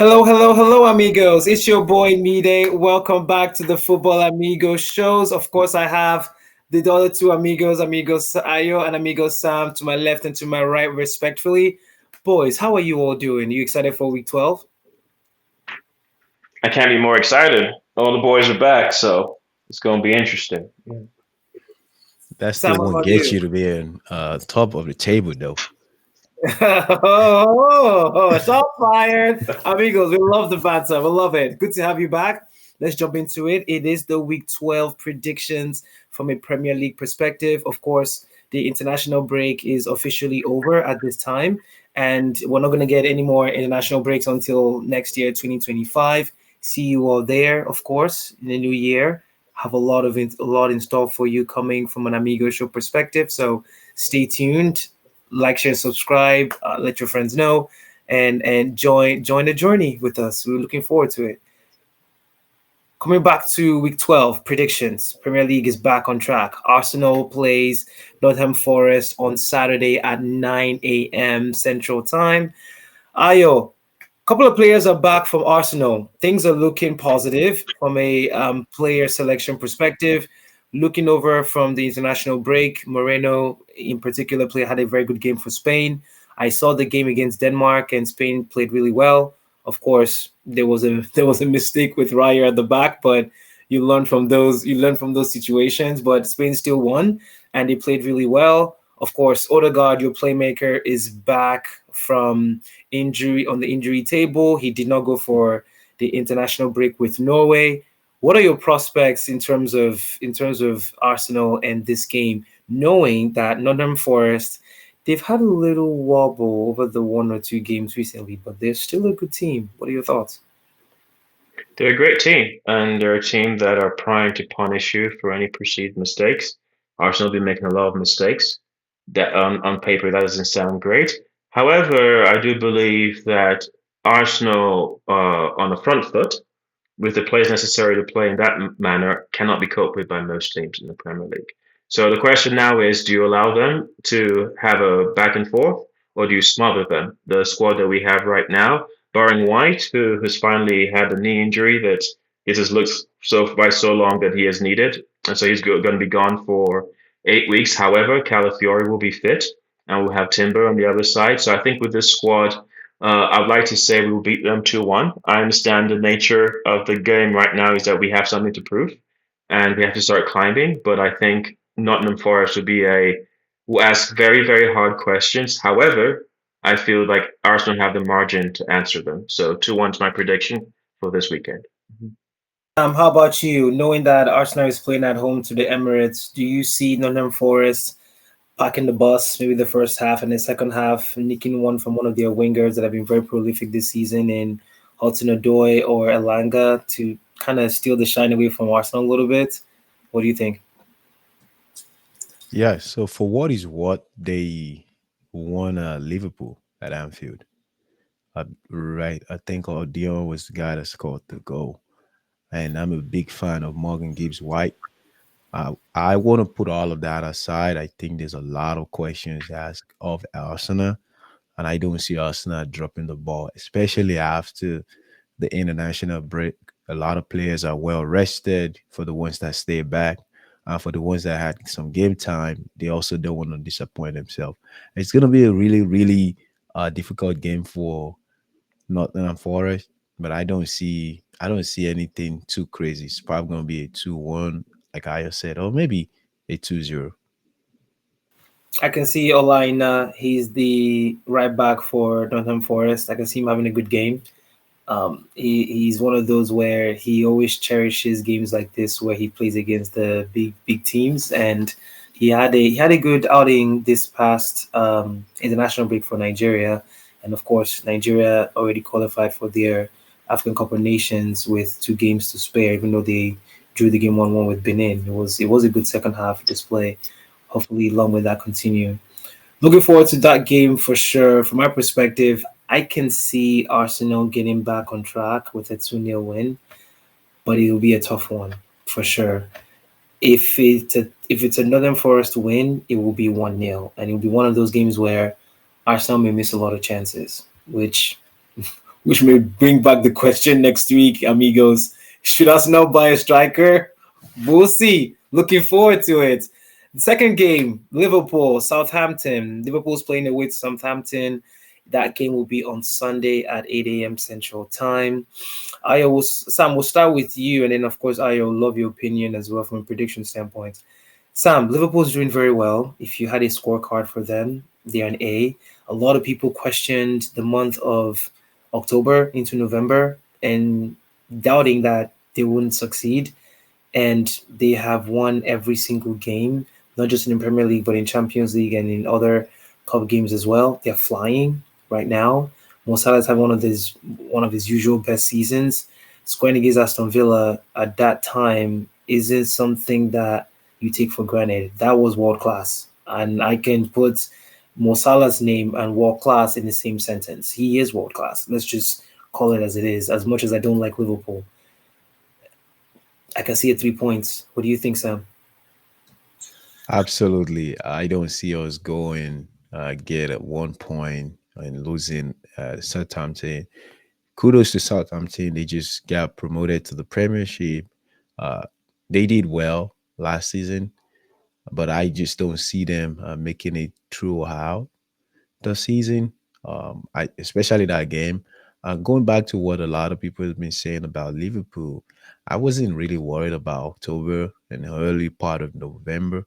Hello, hello, hello, amigos. It's your boy Mide. Welcome back to the Football Amigos shows. Of course, I have the other two amigos, Amigos Ayo and Amigos Sam, to my left and to my right, respectfully. Boys, how are you all doing? You excited for week 12? I can't be more excited. All the boys are back, so it's going to be interesting. That Sam, still how won't about get you? you to be in top of the table, though. Shot fired. Amigos, we love the banter. We love it. Good to have you back. Let's jump into it. It is the week 12 predictions from a Premier League perspective. Of course, the international break is officially over at this time, and we're not going to get any more international breaks until next year, 2025. See you all there, of course, in the new year. Have a lot in store for you coming from an Amigo show perspective. So stay tuned, like, share, subscribe, let your friends know, and join the journey with us. We're looking forward to it. Coming back to week 12 predictions, Premier League is back on track. Arsenal plays Nottingham Forest on Saturday at 9 a.m. Central Time. Ayo, couple of players are back from Arsenal. Things are looking positive from a player selection perspective. Looking over from the international break, Moreno in particular had a very good game for Spain. I saw the game against Denmark, and Spain played really well. Of course, there was a mistake with Raya at the back, but you learn from those situations. But Spain still won, and they played really well. Of course, Odegaard, your playmaker, is back from injury on the injury table. He did not go for the international break with Norway. What are your prospects in terms of Arsenal and this game, knowing that Nottingham Forest, they've had a little wobble over the one or two games recently, but they're still a good team. What are your thoughts? They're a great team, and they're a team that are primed to punish you for any perceived mistakes. Arsenal have been making a lot of mistakes. That on paper that doesn't sound great. However, I do believe that Arsenal, on the front foot, with the players necessary to play in that manner, cannot be coped with by most teams in the Premier League. So the question now is, do you allow them to have a back and forth, or do you smother them? The squad that we have right now, barring White, who has finally had a knee injury that it just looks so by so long that he has needed, and so he's going to be gone for 8 weeks. However, Calafiori will be fit, and we'll have Timber on the other side. So I think with this squad, I'd like to say we will beat them 2-1. I understand the nature of the game right now is that we have something to prove and we have to start climbing. But I think Nottingham Forest will ask very, very hard questions. However, I feel like Arsenal have the margin to answer them. So 2-1 is my prediction for this weekend. Mhm. How about you? Knowing that Arsenal is playing at home to the Emirates, do you see Nottingham Forest packing the bus, maybe the first half and the second half, nicking one from one of their wingers that have been very prolific this season in Hudson Odoi or Elanga to kind of steal the shine away from Arsenal a little bit? What do you think? Yeah. So for what is what, they won Liverpool at Anfield. Right. I think Dion was the guy that scored the goal, and I'm a big fan of Morgan Gibbs White. I want to put all of that aside. I think there's a lot of questions asked of Arsenal, and I don't see Arsenal dropping the ball, especially after the international break. A lot of players are well rested for the ones that stay back. For the ones that had some game time, they also don't want to disappoint themselves. It's going to be a really, really difficult game for Nottingham Forest, but I don't see anything too crazy. It's probably going to be a 2-1, like I said, or maybe a 2-0. I can see Olaina. He's the right back for Nottingham Forest. I can see him having a good game. He's one of those where he always cherishes games like this where he plays against the big teams, and he had a good outing this past international break for Nigeria, and of course Nigeria already qualified for their African Cup of Nations with two games to spare, even though they drew the game 1-1 with Benin. It was a good second half display. Hopefully, long may that continue. Looking forward to that game for sure. From my perspective, I can see Arsenal getting back on track with a 2-0 win, but it will be a tough one for sure. If it's a Northern Forest win, it will be 1-0, and it will be one of those games where Arsenal may miss a lot of chances, which which may bring back the question next week, amigos. Should Arsenal buy a striker? We'll see. Looking forward to it. The second game, Liverpool, Southampton. Liverpool's playing away to Southampton. That game will be on Sunday at 8 a.m. Central Time. Sam, we'll start with you, and then of course, Ayo, love your opinion as well from a prediction standpoint. Sam, Liverpool's doing very well. If you had a scorecard for them, they're an A. A lot of people questioned the month of October into November and doubting that they wouldn't succeed. And they have won every single game, not just in the Premier League, but in Champions League and in other cup games as well. They're flying right now. Mo Salah's had one of his usual best seasons. Scoring against Aston Villa at that time isn't something that you take for granted. That was world class, and I can put Mo Salah's name and world class in the same sentence. He is world class. Let's just call it as it is. As much as I don't like Liverpool, I can see it 3 points. What do you think, Sam? Absolutely. I don't see us going get at 1 point and losing Southampton. Kudos to Southampton. They just got promoted to the Premiership. Uh, they did well last season, but I just don't see them making it throughout the season. I especially that game. Going back to what a lot of people have been saying about Liverpool, I wasn't really worried about October and the early part of November.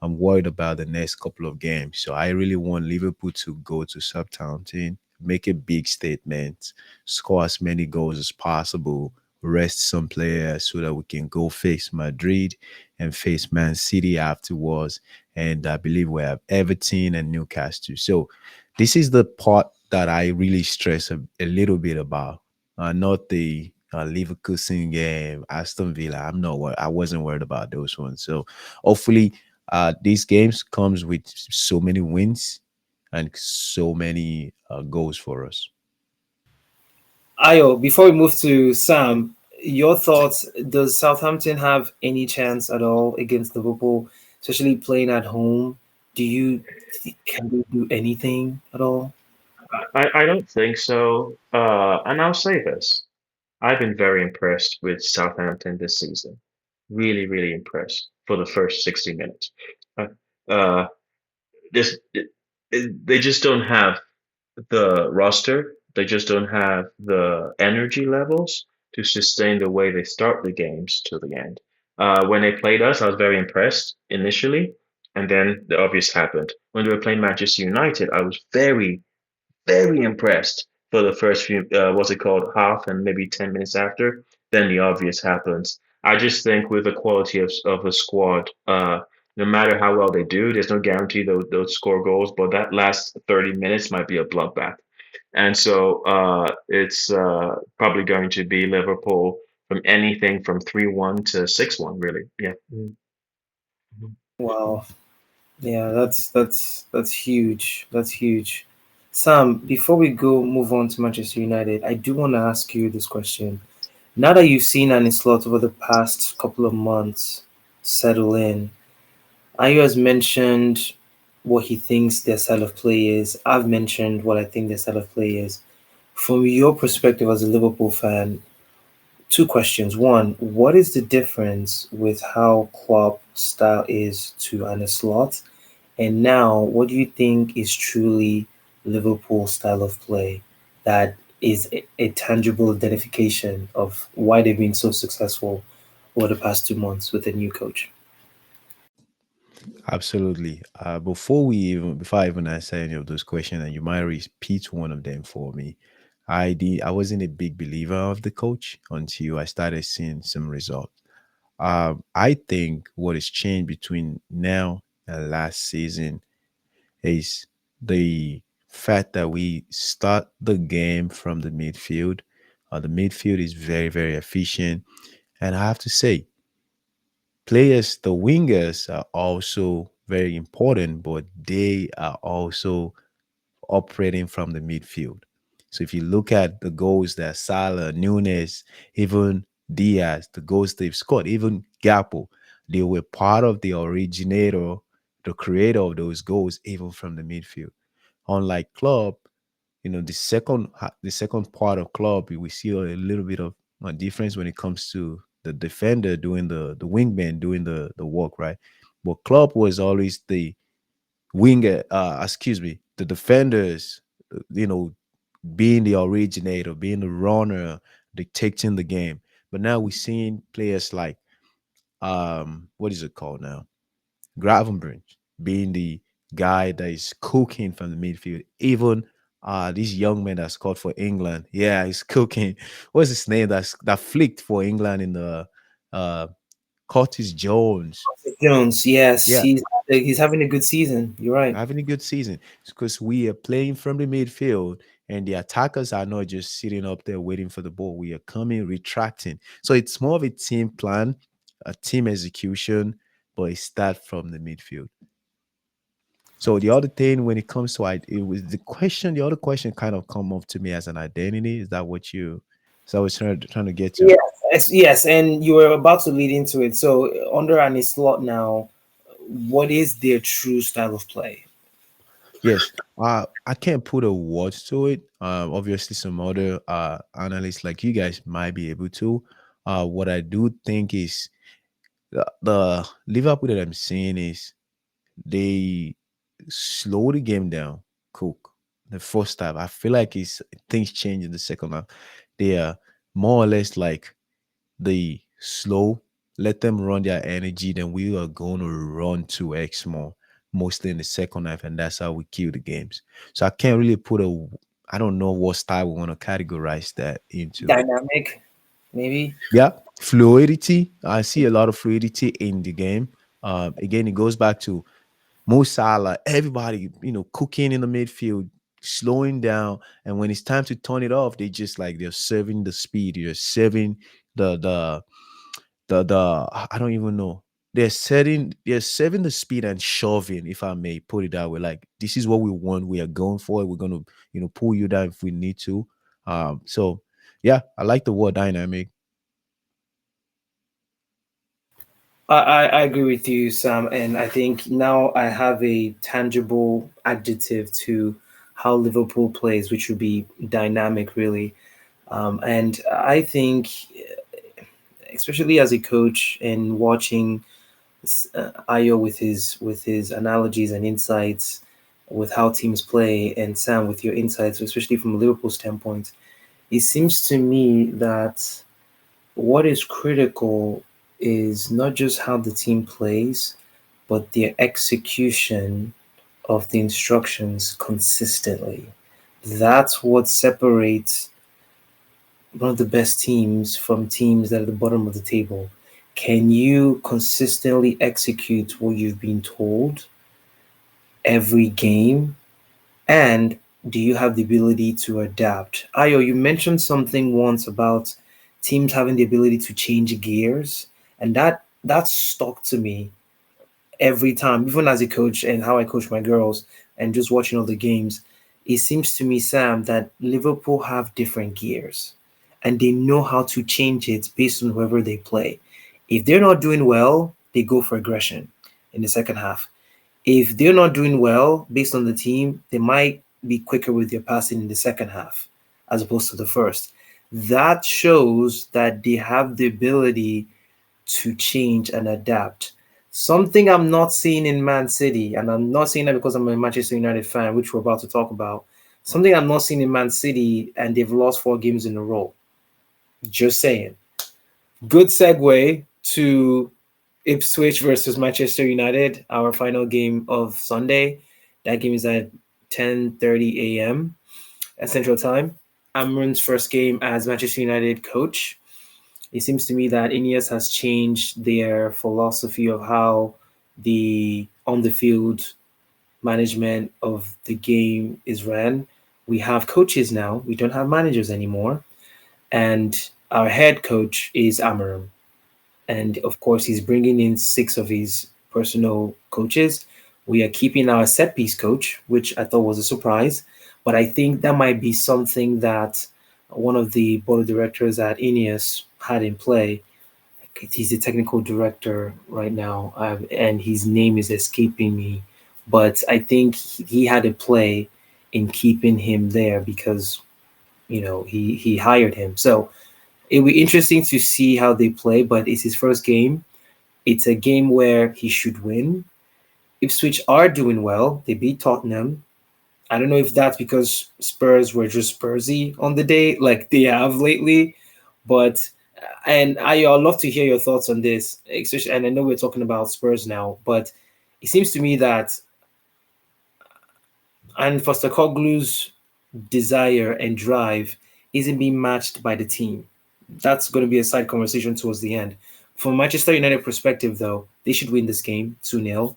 I'm worried about the next couple of games. So I really want Liverpool to go to Southampton, make a big statement, score as many goals as possible, rest some players so that we can go face Madrid and face Man City afterwards. And I believe we have Everton and Newcastle. So this is the part that I really stress a little bit about, not the Leverkusen game, Aston Villa. I wasn't worried about those ones. So hopefully, these games comes with so many wins and so many goals for us. Ayo, before we move to Sam, your thoughts? Does Southampton have any chance at all against Liverpool, especially playing at home? Do you can they do anything at all? I don't think so. And I'll say this. I've been very impressed with Southampton this season. Really, really impressed for the first 60 minutes. Uh, uh, this, they just don't have the roster. They just don't have the energy levels to sustain the way they start the games to the end. When they played us, I was very impressed initially, and then the obvious happened. When they were playing Manchester United, I was very impressed for the first few, what's it called, half and maybe 10 minutes after. Then the obvious happens. I just think with the quality of a squad, no matter how well they do, there's no guarantee they'll score goals, but that last 30 minutes might be a bloodbath. And so it's probably going to be Liverpool from anything from 3-1 to 6-1, really. Yeah. Mhm. Wow, yeah, that's huge. That's huge. Sam, before we go move on to Manchester United, I do want to ask you this question. Now that you've seen Ancelotti over the past couple of months settle in, Ayo has mentioned what he thinks their style of play is. I've mentioned what I think their style of play is. From your perspective as a Liverpool fan, two questions. One, what is the difference with how Klopp style is to Arne Slot? And now, what do you think is truly Liverpool style of play that is a tangible identification of why they've been so successful over the past 2 months with a new coach? Absolutely. Before I even answer any of those questions, and you might repeat one of them for me. I wasn't a big believer of the coach until I started seeing some results. I think what has changed between now and last season is the fact that we start the game from the midfield. The midfield is very, very efficient. And I have to say, the wingers are also very important, but they are also operating from the midfield. So if you look at the goals that Salah, Nunes, even Diaz, the goals they've scored, even Gapo, they were part of the originator, the creator of those goals, even from the midfield. Unlike Klopp, the second part of club, we see a little bit of a difference when it comes to the defender doing the wingman doing the work, right? But club was always the winger, excuse me, the defenders, you know, being the originator, being the runner, dictating the game. But now we're seeing players like what is it called now? Gravenbridge being the guy that is cooking from the midfield. Even this young man that scored for England, yeah, he's cooking. What's his name? That flicked for England in the uh Curtis Jones. Jones, yes, Yeah, he's having a good season. You're right. having a good season. Because we are playing from the midfield and the attackers are not just sitting up there waiting for the ball. We are coming, retracting. So it's more of a team plan, a team execution, but it starts from the midfield. So the other thing when it comes to it was the other question kind of come up to me as an identity. Is that what you so I was trying to get to? Yes, yes, and you were about to lead into it. So under an slot now, what is their true style of play? Yes. I can't put a word to it. Obviously some other analysts like you guys might be able to. What I do think is the Liverpool that I'm seeing is they slow the game down, cook. The first half. I feel like it's things change in the second half. They are more or less like the slow, let them run their energy, then we are going to run 2x more, mostly in the second half, and that's how we kill the games. So I can't really I don't know what style we want to categorize that into. Dynamic, maybe. Yeah, fluidity. I see a lot of fluidity in the game. Again, it goes back to Mo Salah, everybody, cooking in the midfield, slowing down, and when it's time to turn it off, they just like they're serving the speed, they're serving the the the I don't even know. They're serving the speed and shoving, if I may put it that way. Like this is what we want. We are going for it. We're gonna, pull you down if we need to. So yeah, I like the word dynamic. I agree with you, Sam, and I think now I have a tangible adjective to how Liverpool plays, which would be dynamic, really. And I think, especially as a coach and watching Ayo with his analogies and insights with how teams play, and Sam with your insights, especially from a Liverpool standpoint, it seems to me that what is critical is not just how the team plays, but their execution of the instructions consistently. That's what separates one of the best teams from teams that are at the bottom of the table. Can you consistently execute what you've been told every game? And do you have the ability to adapt? Ayo, you mentioned something once about teams having the ability to change gears, and that stuck to me every time, even as a coach and how I coach my girls and just watching all the games. It seems to me, Sam, that Liverpool have different gears and they know how to change it based on whoever they play. If they're not doing well, they go for aggression in the second half. If they're not doing well based on the team, they might be quicker with their passing in the second half as opposed to the first. That shows that they have the ability to change and adapt. Something I'm not seeing in Man City, and I'm not saying that because I'm a Manchester United fan, which we're about to talk about. Something I'm not seeing in Man City, and they've lost 4 games in a row. Just saying. Good segue to Ipswich versus Manchester United, our final game of Sunday. That game is at 10:30 a.m. at Central Time. Amron's first game as Manchester United coach. It seems to me that Ineos has changed their philosophy of how the on the field management of the game is ran. We have coaches now. We don't have managers anymore. And our head coach is Amorim. And of course, he's bringing in 6 of his personal coaches. We are keeping our set piece coach, which I thought was a surprise. But I think that might be something that one of the board of directors at Ineos had in play. He's the technical director right now, and his name is escaping me. But I think he had a play in keeping him there because he hired him. So it'll be interesting to see how they play. But it's his first game. It's a game where he should win. Ipswich are doing well. They beat Tottenham. I don't know if that's because Spurs were just Spursy on the day, like they have lately. But and I'd love to hear your thoughts on this, especially. And I know we're talking about Spurs now, but it seems to me that and Fosteroglu's desire and drive isn't being matched by the team. That's going to be a side conversation towards the end. From a Manchester United perspective, though, they should win this game 2-0.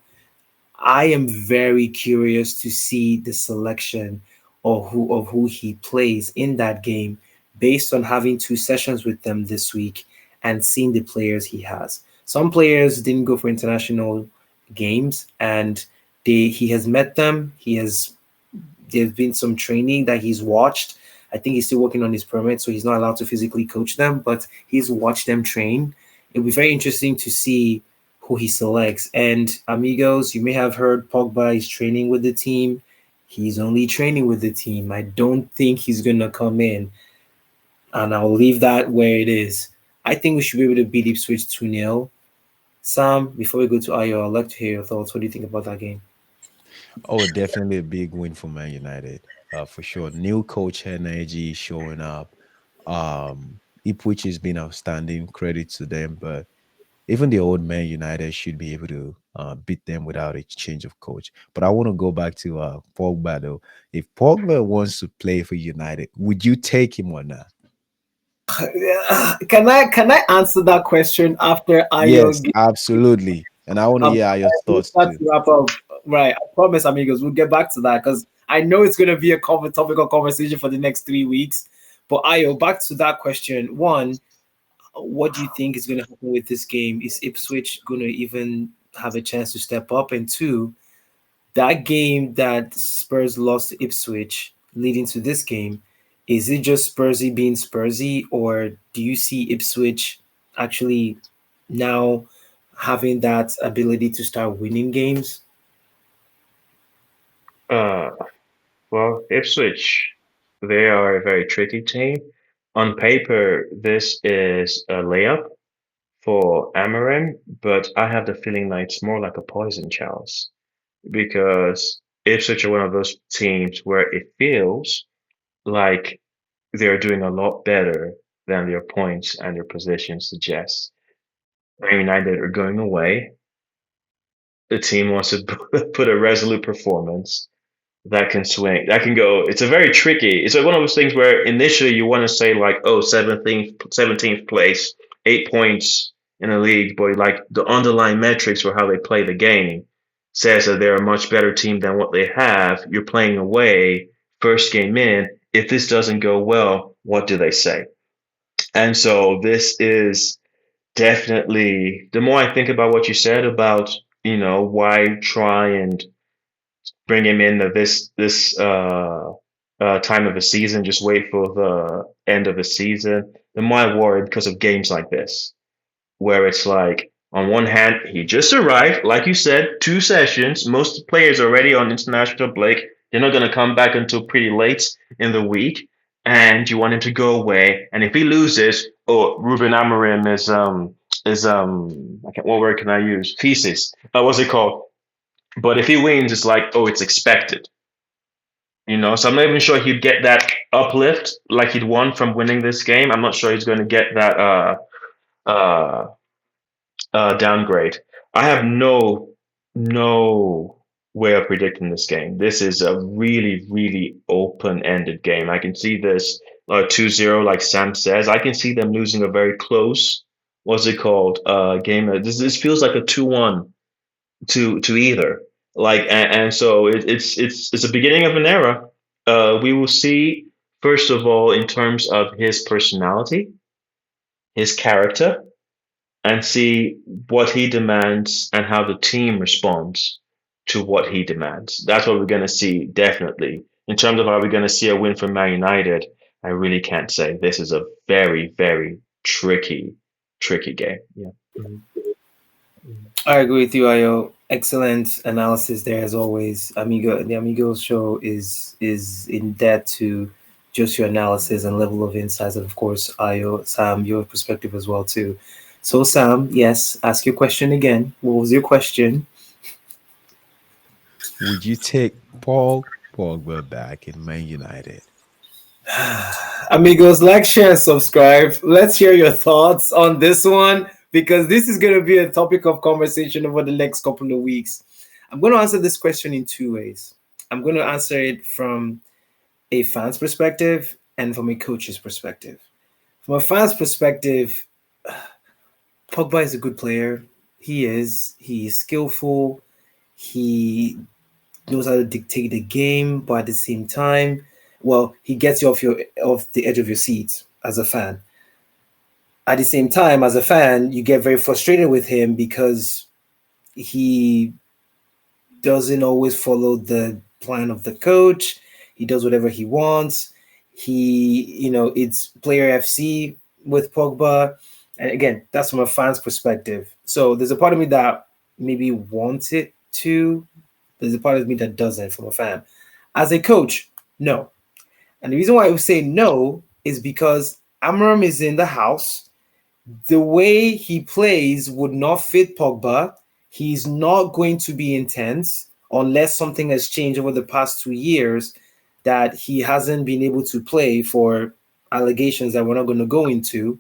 I am very curious to see the selection of who he plays in that game based on having two sessions with them this week and seeing the players he has. Some players didn't go for international games and he has met them. There's been some training that he's watched. I think he's still working on his permit, so he's not allowed to physically coach them, but he's watched them train. It'll be very interesting to see who he selects. And amigos, you may have heard Pogba is training with the team. He's only training with the team. I don't think he's gonna come in, and I'll leave that where it is. I think we should be able to beat Ipswich 2-0. Sam, before we go to Ayo, I'd like to hear your thoughts. What do you think about that game? Oh, definitely a big win for Man United, for sure. New coach energy showing up. Ipswich has been outstanding. Credit to them, but even the old Man United should be able to beat them without a change of coach. But I want to go back to Pogba though. If Pogba wants to play for United, would you take him or not? Can I answer that question after Ayo? Yes, absolutely. And I want to hear your We'll thoughts start too. to wrap up. Right, I promise, amigos, we'll get back to that because I know it's going to be a topic of conversation for the next 3 weeks. But Ayo, back to that question. One, what do you think is going to happen with this game? Is Ipswich going to even have a chance to step up? And two, that game that Spurs lost to Ipswich leading to this game, is it just Spursy being Spursy, or do you see Ipswich actually now having that ability to start winning games? Uh, well, Ipswich, they are a very tricky team. On paper, this is a layup for Amorim, but I have the feeling that it's more like a poison chalice because Ipswich are one of those teams where it feels like they're doing a lot better than their points and their position suggest. Man United are going away. The team wants to put a resolute performance that can swing, that can go. It's a very tricky. It's like one of those things where initially you want to say like, oh, 17th place, 8 points in the league, but like the underlying metrics for how they play the game says that they're a much better team than what they have. You're playing away, first game in. If this doesn't go well, what do they say? And so this is definitely the more I think about what you said about, why try and bring him in at this time of the season, just wait for the end of the season. The more I worry because of games like this, where it's like on one hand he just arrived, like you said, 2 sessions. Most players are already on international break. They're not going to come back until pretty late in the week, and you want him to go away. And if he loses, oh, Ruben Amorim is I can't, what word can I use? Feces. What's it called? But if he wins, it's like, oh, it's expected. So I'm not even sure he'd get that uplift like he'd won from winning this game. I'm not sure he's going to get that uh, downgrade. I have no way of predicting this game. This is a really, really open-ended game. I can see this 2-0, like Sam says. I can see them losing a very close, what's it called, game. This feels like a 2-1 to either. Like, and so it's a beginning of an era. We will see, first of all, in terms of his personality, his character, and see what he demands and how the team responds to what he demands. That's what we're going to see, definitely. In terms of are we going to see a win from Man United, I really can't say. This is a very, very tricky game. Yeah. I agree with you, Ayo. Excellent analysis there as always. Amigo, the Amigos show is in debt to just your analysis and level of insights, and of course, Ayo, Sam, your perspective as well too. So, Sam, yes, ask your question again. What was your question? Would you take Paul Pogba back in Man United? Amigos, like, share, and subscribe. Let's hear your thoughts on this one because this is going to be a topic of conversation over the next couple of weeks. I'm going to answer this question in two ways. I'm going to answer it from a fan's perspective and from a coach's perspective. From a fan's perspective, Pogba is a good player. He is. He is skillful. He knows how to dictate the game, but at the same time, well, he gets you off the edge of your seat as a fan. At the same time, as a fan, you get very frustrated with him because he doesn't always follow the plan of the coach. He does whatever he wants. It's player FC with Pogba. And again, that's from a fan's perspective. So there's a part of me that maybe wants it to. There's a part of me that doesn't from a fan. As a coach, no. And the reason why I would say no is because Amorim is in the house. The way he plays would not fit Pogba. He's not going to be intense unless something has changed over the past 2 years that he hasn't been able to play for allegations that we're not going to go into.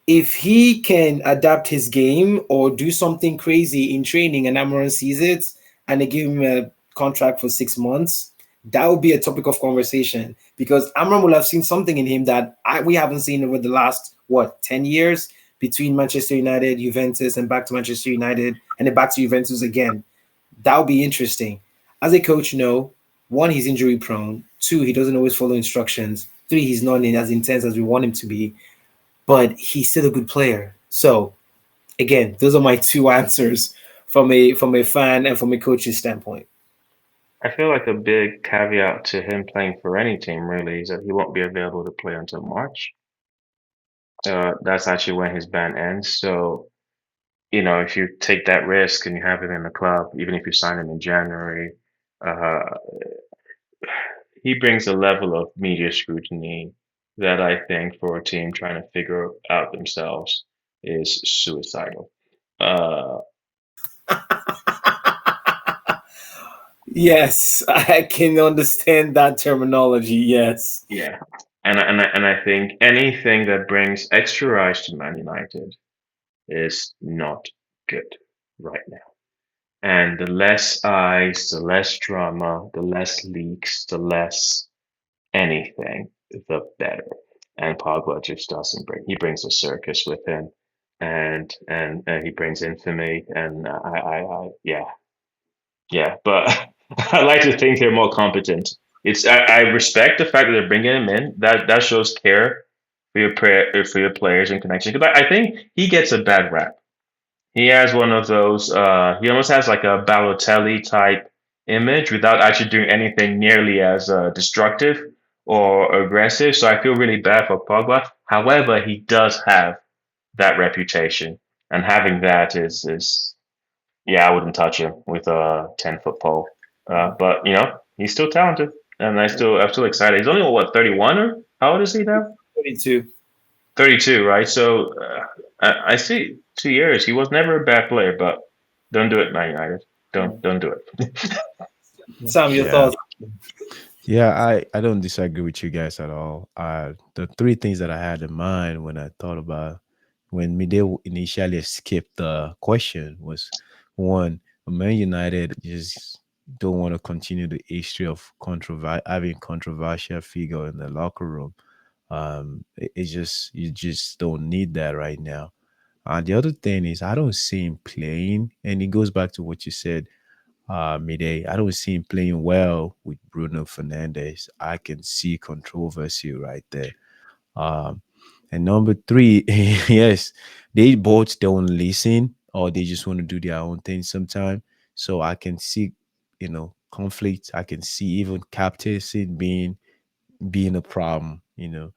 If he can adapt his game or do something crazy in training and Amorim sees it and they give him a contract for 6 months, that would be a topic of conversation because Amorim will have seen something in him that we haven't seen over the last, 10 years between Manchester United, Juventus, and back to Manchester United, and then back to Juventus again. That would be interesting. As a coach, no. One, he's injury prone. Two, he doesn't always follow instructions. Three, he's not as intense as we want him to be. But he's still a good player. So again, those are my two answers from a fan and from a coach's standpoint. I feel like a big caveat to him playing for any team really is that he won't be available to play until March. That's actually when his ban ends. So, if you take that risk and you have him in the club, even if you sign him in January, uh, he brings a level of media scrutiny that I think for a team trying to figure out themselves is suicidal. Uh, Yes, I can understand that terminology. Yes. yeah, and I think anything that brings extra eyes to Man United is not good right now. And the less eyes, the less drama, the less leaks, the less anything, the better. And Pogba just doesn't bring. He brings a circus with him, and he brings infamy. And yeah, yeah. But I like to think they're more competent. I respect the fact that they're bringing him in. That shows care for your for your players and connection. Because I think he gets a bad rap. He has one of those. He almost has like a Balotelli type image without actually doing anything nearly as destructive or aggressive. So I feel really bad for Pogba. However, he does have that reputation, and having that is yeah, I wouldn't touch him with a 10-foot pole. But he's still talented, and I'm still excited. He's only what 31 or how old is he now? 32. 32, right? So I see 2 years. He was never a bad player, but don't do it, Man United. Don't do it. Sam, your Yeah. thoughts? Yeah, I don't disagree with you guys at all. The three things that I had in mind when I thought about when Mideo initially skipped the question was one, Man United just don't want to continue the history of having controversial figure in the locker room. It's just you just don't need that right now. The other thing is I don't see him playing, and it goes back to what you said Midday. I don't see him playing well with Bruno Fernandez. I can see controversy right there. Um, and number three, yes, they both don't listen or they just want to do their own thing sometimes. So I can see, conflict. I can see even captaincy being a problem. And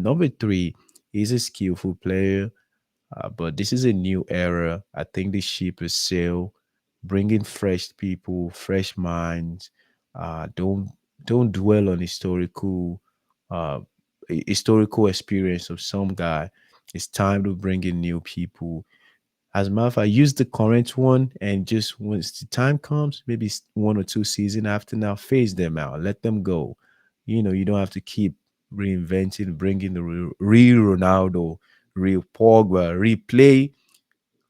number three, he's a skillful player, but this is a new era. I think the ship is sailed. bring in fresh people, fresh minds. Don't dwell on uh, historical experience of some guy. It's time to bring in new people. As a matter of fact, use the current one, and just once the time comes, maybe 1 or 2 seasons after now, phase them out, let them go. You don't have to keep reinventing, bringing the real Ronaldo, real Pogba, replay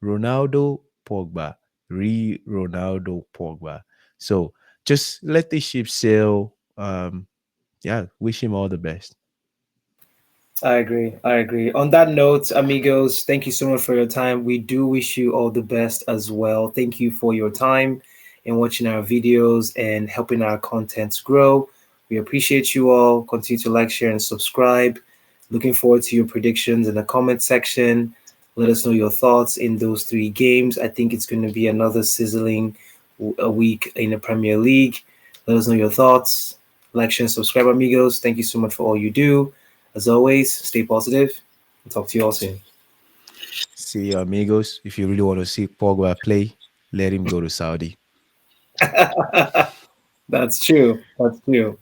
Ronaldo, Pogba, Ronaldo, Pogba. So just let the ship sail. Yeah, wish him all the best. I agree. I agree. On that note, amigos, thank you so much for your time. We do wish you all the best as well. Thank you for your time and watching our videos and helping our contents grow. We appreciate you all. Continue to like, share, and subscribe. Looking forward to your predictions in the comment section. Let us know your thoughts in those three games. I think it's going to be another sizzling a week in the Premier League. Let us know your thoughts. Like, share, and subscribe, amigos. Thank you so much for all you do. As always, stay positive. I'll talk to you all soon. See you, amigos. If you really want to see Pogba play, let him go to Saudi. That's true. That's true.